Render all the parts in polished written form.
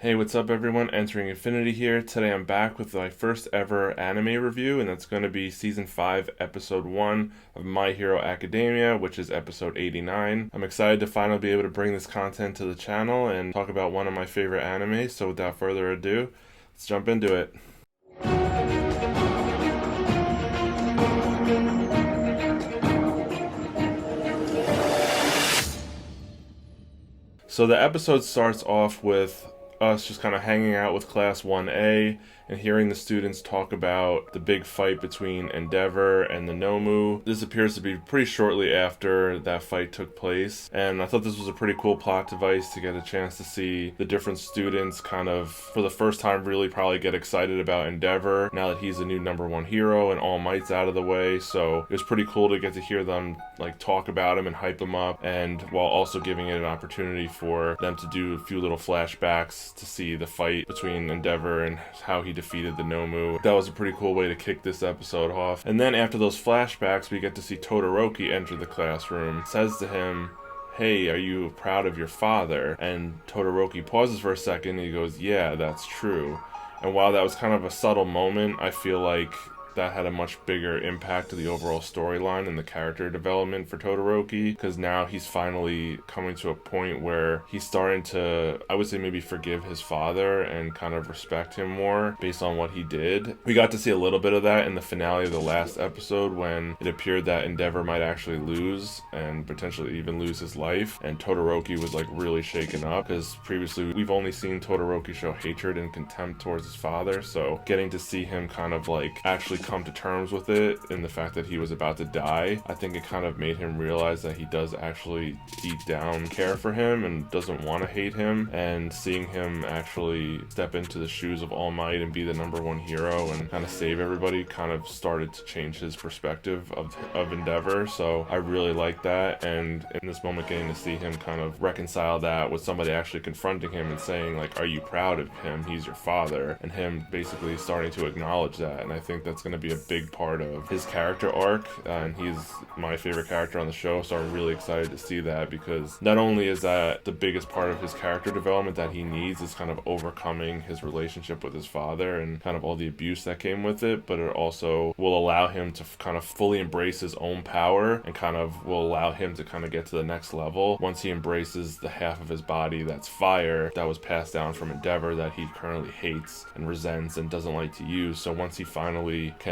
Hey, what's up everyone? Entering Infinity here. Today I'm back with my first ever anime review, and that's going to be Season 5, Episode 1 of My Hero Academia, which is Episode 89. I'm excited to finally be able to bring this content to the channel and talk about one of my favorite animes, so without further ado, let's jump into it. So the episode starts off with us just kind of hanging out with Class 1A and hearing the students talk about the big fight between Endeavor and the Nomu. This appears to be pretty shortly after that fight took place, and I thought this was a pretty cool plot device to get a chance to see the different students kind of, for the first time, really probably get excited about Endeavor now that he's a new #1 hero and All Might's out of the way. So it was pretty cool to get to hear them like talk about him and hype him up, and while also giving it an opportunity for them to do a few little flashbacks to see the fight between Endeavor and how he defeated the Nomu. That was a pretty cool way to kick this episode off. And then after those flashbacks, we get to see Todoroki enter the classroom. Says to him, "Hey, are you proud of your father?" And Todoroki pauses for a second and he goes, "Yeah, that's true." And while that was kind of a subtle moment, I feel like that had a much bigger impact to the overall storyline and the character development for Todoroki, because now he's finally coming to a point where he's starting to, I would say, maybe forgive his father and kind of respect him more based on what he did. We got to see a little bit of that in the finale of the last episode when it appeared that Endeavor might actually lose and potentially even lose his life, and Todoroki was like really shaken up because previously we've only seen Todoroki show hatred and contempt towards his father, so getting to see him kind of like actually come to terms with it and the fact that he was about to die, I think it kind of made him realize that he does actually deep down care for him and doesn't want to hate him. And seeing him actually step into the shoes of All Might and be the #1 hero and kind of save everybody kind of started to change his perspective of Endeavor. So I really like that, and in this moment getting to see him kind of reconcile that with somebody actually confronting him and saying like, "Are you proud of him? He's your father," and him basically starting to acknowledge that. And I think that's going to be a big part of his character arc, and he's my favorite character on the show, so I'm really excited to see that, because not only is that the biggest part of his character development that he needs is kind of overcoming his relationship with his father and kind of all the abuse that came with it, but it also will allow him to kind of fully embrace his own power and kind of will allow him to kind of get to the next level once he embraces the half of his body that's fire that was passed down from Endeavor that he currently hates and resents and doesn't like to use. So once he finally can,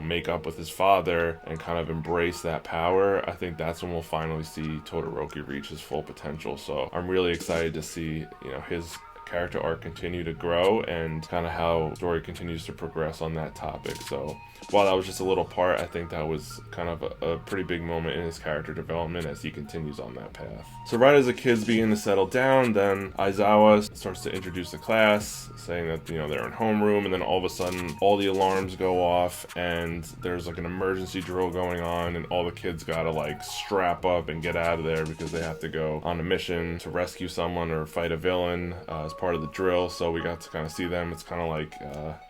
make up with his father and kind of embrace that power, I think that's when we'll finally see Todoroki reach his full potential. So I'm really excited to see, his character arc continue to grow and kind of how the story continues to progress on that topic. So while that was just a little part, I think that was kind of a pretty big moment in his character development as he continues on that path. So right as the kids begin to settle down, then Aizawa starts to introduce the class, saying that, they're in homeroom, and then all of a sudden all the alarms go off and there's like an emergency drill going on, and all the kids gotta like strap up and get out of there because they have to go on a mission to rescue someone or fight a villain as part of the drill. So we got to kind of see them. It's kind of like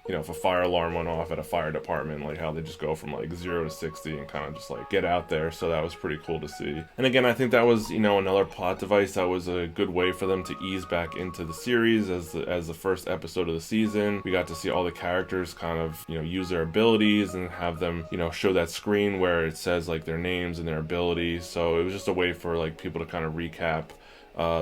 if a fire alarm went off at a fire department, like how they just go from like 0 to 60 and kind of just like get out there. So that was pretty cool to see. And again, I think that was, another plot device that was a good way for them to ease back into the series as the first episode of the season. We got to see all the characters kind of, use their abilities and have them, show that screen where it says like their names and their abilities. So it was just a way for like people to kind of recap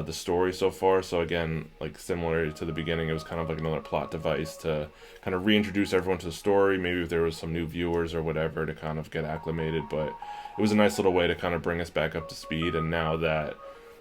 the story so far. So again, like similar to the beginning, it was kind of like another plot device to kind of reintroduce everyone to the story, maybe if there was some new viewers or whatever to kind of get acclimated. But it was a nice little way to kind of bring us back up to speed. And now that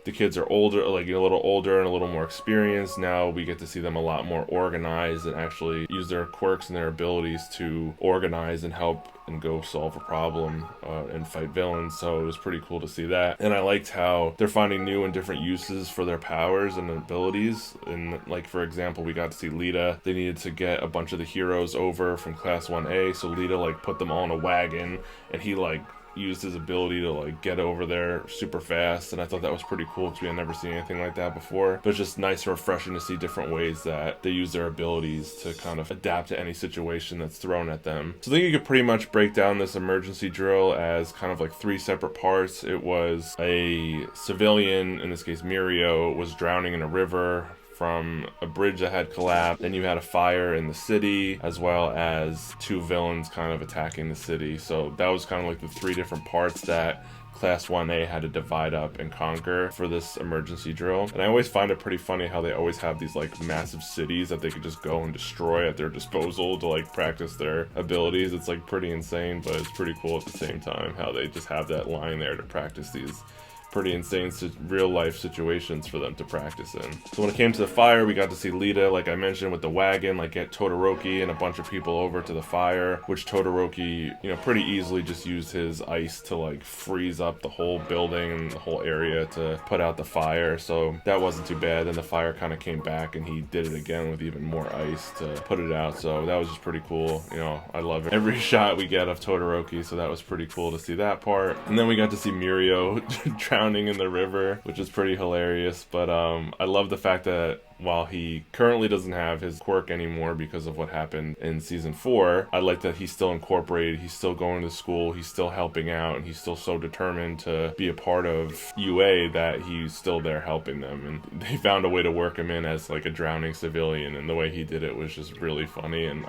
the kids are older, like a little older and a little more experienced, now we get to see them a lot more organized and actually use their quirks and their abilities to organize and help and go solve a problem and fight villains. So it was pretty cool to see that. And I liked how they're finding new and different uses for their powers and abilities. And like, for example, we got to see Lita. They needed to get a bunch of the heroes over from Class 1A, so Lita like put them all in a wagon, and he like used his ability to like get over there super fast, and I thought that was pretty cool because we had never seen anything like that before. But it's just nice and refreshing to see different ways that they use their abilities to kind of adapt to any situation that's thrown at them. So I think you could pretty much break down this emergency drill as kind of like 3 separate parts. It was a civilian, in this case Mirio, was drowning in a river from a bridge that had collapsed. Then you had a fire in the city, as well as 2 villains kind of attacking the city. So that was kind of like the 3 different parts that Class 1A had to divide up and conquer for this emergency drill. And I always find it pretty funny how they always have these like massive cities that they could just go and destroy at their disposal to like practice their abilities. It's like pretty insane, but it's pretty cool at the same time how they just have that line there to practice these pretty insane real life situations for them to practice in. So when it came to the fire, we got to see Lita, like I mentioned, with the wagon, like get Todoroki and a bunch of people over to the fire, which Todoroki, you know, pretty easily just used his ice to like freeze up the whole building and the whole area to put out the fire. So that wasn't too bad. Then the fire kind of came back and he did it again with even more ice to put it out. So that was just pretty cool. You know, I love every shot we get of Todoroki, so that was pretty cool to see that part. And then we got to see Mirio drowning in the river, which is pretty hilarious. But I love the fact that while he currently doesn't have his quirk anymore because of what happened in season 4, I like that he's still incorporated, he's still going to school, he's still helping out, and he's still so determined to be a part of UA that he's still there helping them. And they found a way to work him in as like a drowning civilian, and the way he did it was just really funny. And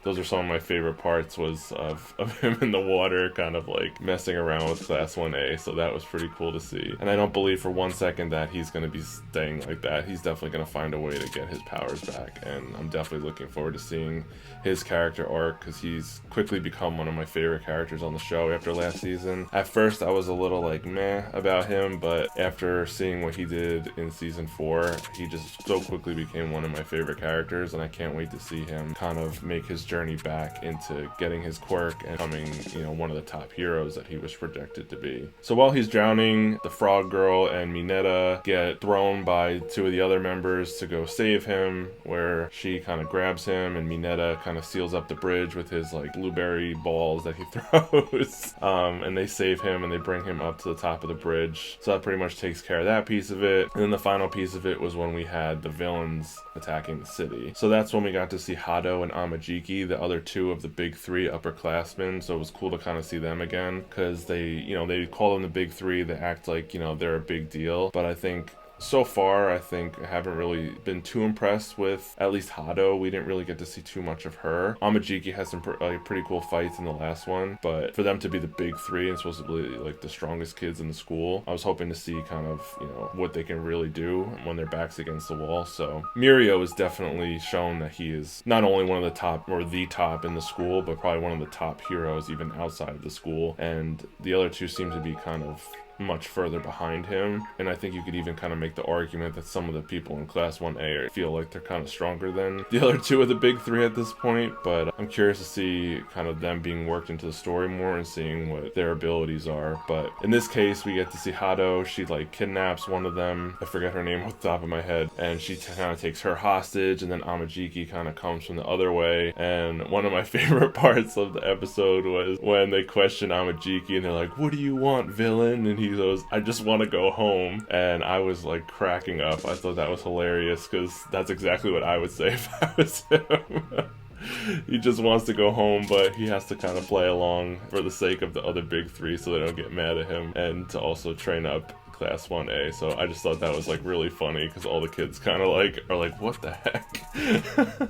those are some of my favorite parts was of him in the water kind of like messing around with Class 1A, so that was pretty cool to see. And I don't believe for one second that he's going to be staying like that. He's definitely going to find a way to get his powers back, and I'm definitely looking forward to seeing his character arc, because he's quickly become one of my favorite characters on the show after last season. At first I was a little like meh about him, but after seeing what he did in season 4, he just so quickly became one of my favorite characters, and I can't wait to see him kind of make his journey back into getting his quirk and becoming, you know, one of the top heroes that he was projected to be. So while he's drowning, the Frog Girl and Mineta get thrown by 2 of the other members to go save him, where she kind of grabs him and Mineta kind of seals up the bridge with his like blueberry balls that he throws. And they save him and they bring him up to the top of the bridge. So that pretty much takes care of that piece of it. And then the final piece of it was when we had the villains attacking the city. So that's when we got to see Hado and Amajiki, the other 2 of the big 3 upperclassmen. So it was cool to kind of see them again, because they, you know, they call them the big 3. They act like, you know, they're a big deal. But I think so far, I haven't really been too impressed with at least Hado. We didn't really get to see too much of her. Amajiki has some pretty cool fights in the last one, but for them to be the big 3 and supposedly like the strongest kids in the school, I was hoping to see kind of, you know, what they can really do when their backs against the wall. So Mirio has definitely shown that he is not only one of the top, or the top in the school, but probably one of the top heroes even outside of the school. And the other 2 seem to be kind of much further behind him, and I think you could even kind of make the argument that some of the people in Class 1A feel like they're kind of stronger than the other 2 of the big 3 at this point. But I'm curious to see kind of them being worked into the story more and seeing what their abilities are. But in this case, we get to see Hado. She like kidnaps one of them, I forget her name off the top of my head, and she kind of takes her hostage, and then Amajiki kind of comes from the other way. And one of my favorite parts of the episode was when they question Amajiki and they're like, "What do you want, villain?" And he goes, "I just want to go home." And I was like cracking up. I thought that was hilarious, because that's exactly what I would say if I was him. He just wants to go home, but he has to kind of play along for the sake of the other big 3 so they don't get mad at him, and to also train up Class 1A. So I just thought that was like really funny, because all the kids kind of like are like, what the heck?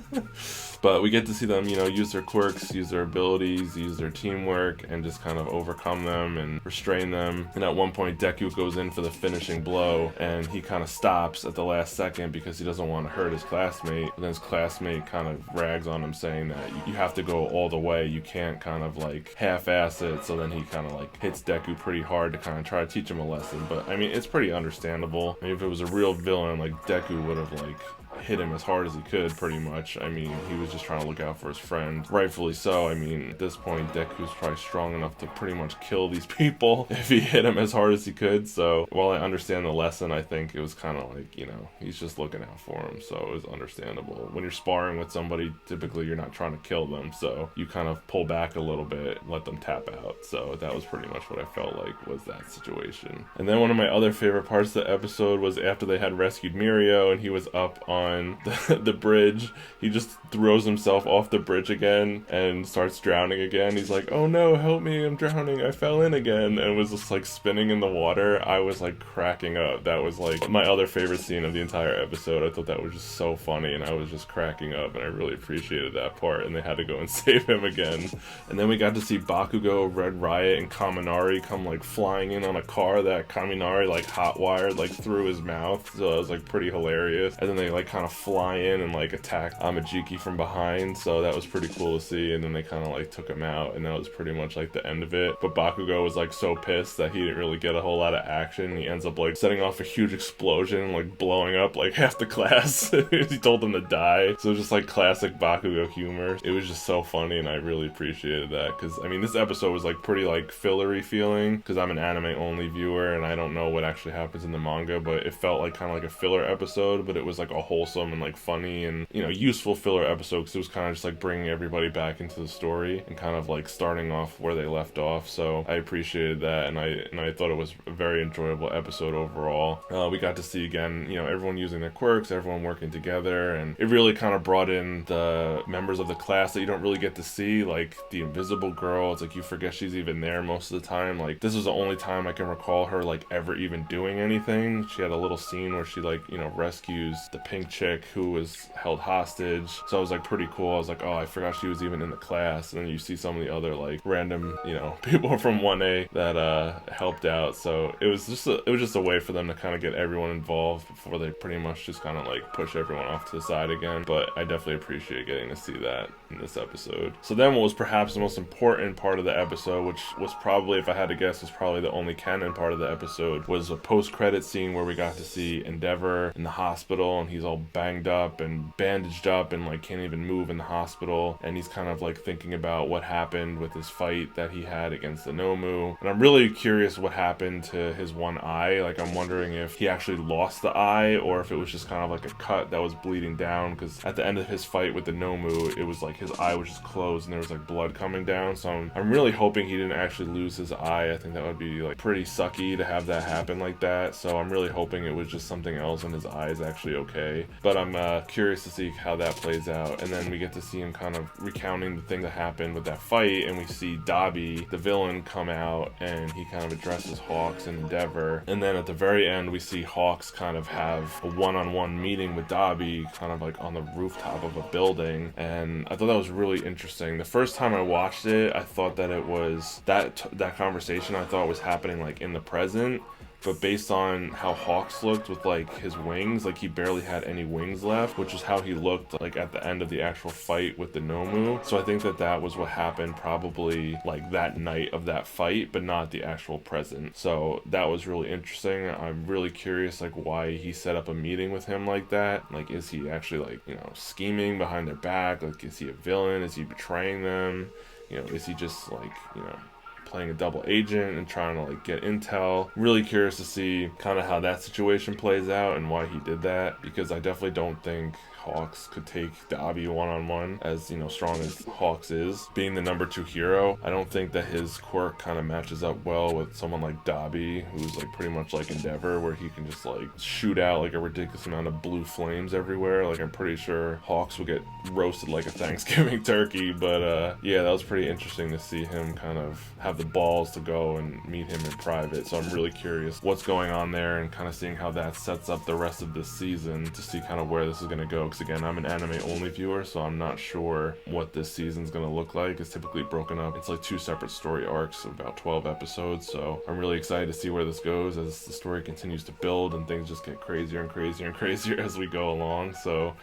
But we get to see them, you know, use their quirks, use their abilities, use their teamwork, and just kind of overcome them and restrain them. And at one point, Deku goes in for the finishing blow, and he kind of stops at the last second because he doesn't want to hurt his classmate. And then his classmate kind of rags on him, saying that you have to go all the way. You can't kind of like half-ass it. So then he kind of like hits Deku pretty hard to kind of try to teach him a lesson. But I mean, it's pretty understandable. I mean, if it was a real villain, like Deku would have like hit him as hard as he could, pretty much. I mean, he was just trying to look out for his friend. Rightfully so. I mean, at this point, Deku's probably strong enough to pretty much kill these people if he hit him as hard as he could. So while I understand the lesson, I think it was kind of like, you know, he's just looking out for him. So it was understandable. When you're sparring with somebody, typically you're not trying to kill them. So you kind of pull back a little bit, let them tap out. So that was pretty much what I felt like was that situation. And then one of my other favorite parts of the episode was after they had rescued Mirio and he was up on on the bridge, he just throws himself off the bridge again and starts drowning again. He's like, oh no, help me, I'm drowning, I fell in again, and was just like spinning in the water. I was like cracking up. That was like my other favorite scene of the entire episode. I thought that was just so funny, and I was just cracking up, and I really appreciated that part, and they had to go and save him again. And then we got to see Bakugo, Red Riot, and Kaminari come like flying in on a car that Kaminari like hotwired like through his mouth, so it was like pretty hilarious. And then they like kind of fly in and like attack Amajiki from behind, so that was pretty cool to see. And then they kind of like took him out, and that was pretty much like the end of it. But Bakugo was like so pissed that he didn't really get a whole lot of action. He ends up like setting off a huge explosion and like blowing up like half the class. He told them to die. So it was just like classic Bakugo humor. It was just so funny, and I really appreciated that, because I mean this episode was like pretty like fillery feeling, because I'm an anime only viewer and I don't know what actually happens in the manga, but it felt like kind of like a filler episode, but it was like a wholesome and like funny and, you know, useful filler episode, because it was kind of just like bringing everybody back into the story and kind of like starting off where they left off. So I appreciated that, and I thought it was a very enjoyable episode overall. We got to see again, you know, everyone using their quirks, everyone working together, and it really kind of brought in the members of the class that you don't really get to see, like the invisible girl. It's like you forget she's even there most of the time. Like this was the only time I can recall her like ever even doing anything. She had a little scene where she like, you know, rescues the pink chick who was held hostage, so it was like pretty cool. I was like, oh, I forgot she was even in the class. And then you see some of the other like random, you know, people from 1A that helped out. So it was just a way for them to kind of get everyone involved before they pretty much just kind of like push everyone off to the side again. But I definitely appreciate getting to see that in this episode. So then what was perhaps the most important part of the episode, which was probably, if I had to guess, was probably the only canon part of the episode, was a post-credit scene where we got to see Endeavor in the hospital, and he's all banged up and bandaged up and like can't even move in the hospital, and he's kind of like thinking about what happened with his fight that he had against the Nomu. And I'm really curious what happened to his one eye. Like I'm wondering if he actually lost the eye, or if it was just kind of like a cut that was bleeding down, because at the end of his fight with the Nomu, it was like his eye was just closed and there was like blood coming down. So I'm really hoping he didn't actually lose his eye. I think that would be like pretty sucky to have that happen like that. So I'm really hoping it was just something else and his eye is actually okay. But I'm curious to see how that plays out. And then we get to see him kind of recounting the thing that happened with that fight, and we see Dabi, the villain, come out, and he kind of addresses Hawks and Endeavor. And then at the very end, we see Hawks kind of have a one-on-one meeting with Dabi, kind of like on the rooftop of a building. And I thought that was really interesting. The first time I watched it, I thought that it was that conversation I thought was happening like in the present. But based on how Hawks looked with like his wings, like he barely had any wings left, which is how he looked like at the end of the actual fight with the Nomu. So I think that was what happened probably like that night of that fight, but not the actual present. So that was really interesting. I'm really curious like why he set up a meeting with him like that. Like, is he actually like, you know, scheming behind their back? Like, is he a villain? Is he betraying them? You know, is he just like, you know, playing a double agent and trying to like get intel? Really curious to see kind of how that situation plays out and why he did that, because I definitely don't think Hawks could take Dabi one-on-one, as, you know, strong as Hawks is. Being the number 2 hero, I don't think that his quirk kind of matches up well with someone like Dabi, who's like pretty much like Endeavor, where he can just like shoot out like a ridiculous amount of blue flames everywhere. Like I'm pretty sure Hawks will get roasted like a Thanksgiving turkey. But yeah, that was pretty interesting to see him kind of have the balls to go and meet him in private. So I'm really curious what's going on there, and kind of seeing how that sets up the rest of this season, to see kind of where this is going to go. Because again, I'm an anime only viewer, so I'm not sure what this season's going to look like. It's typically broken up. It's like 2 separate story arcs of about 12 episodes. So I'm really excited to see where this goes as the story continues to build and things just get crazier and crazier and crazier as we go along. So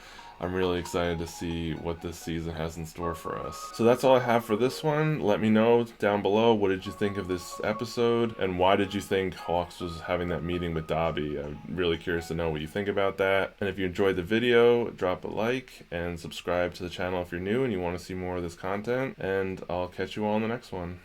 I'm really excited to see what this season has in store for us. So that's all I have for this one. Let me know down below, what did you think of this episode, and why did you think Hawks was having that meeting with Dabi? I'm really curious to know what you think about that. And if you enjoyed the video, drop a like and subscribe to the channel if you're new and you want to see more of this content, and I'll catch you all in the next one.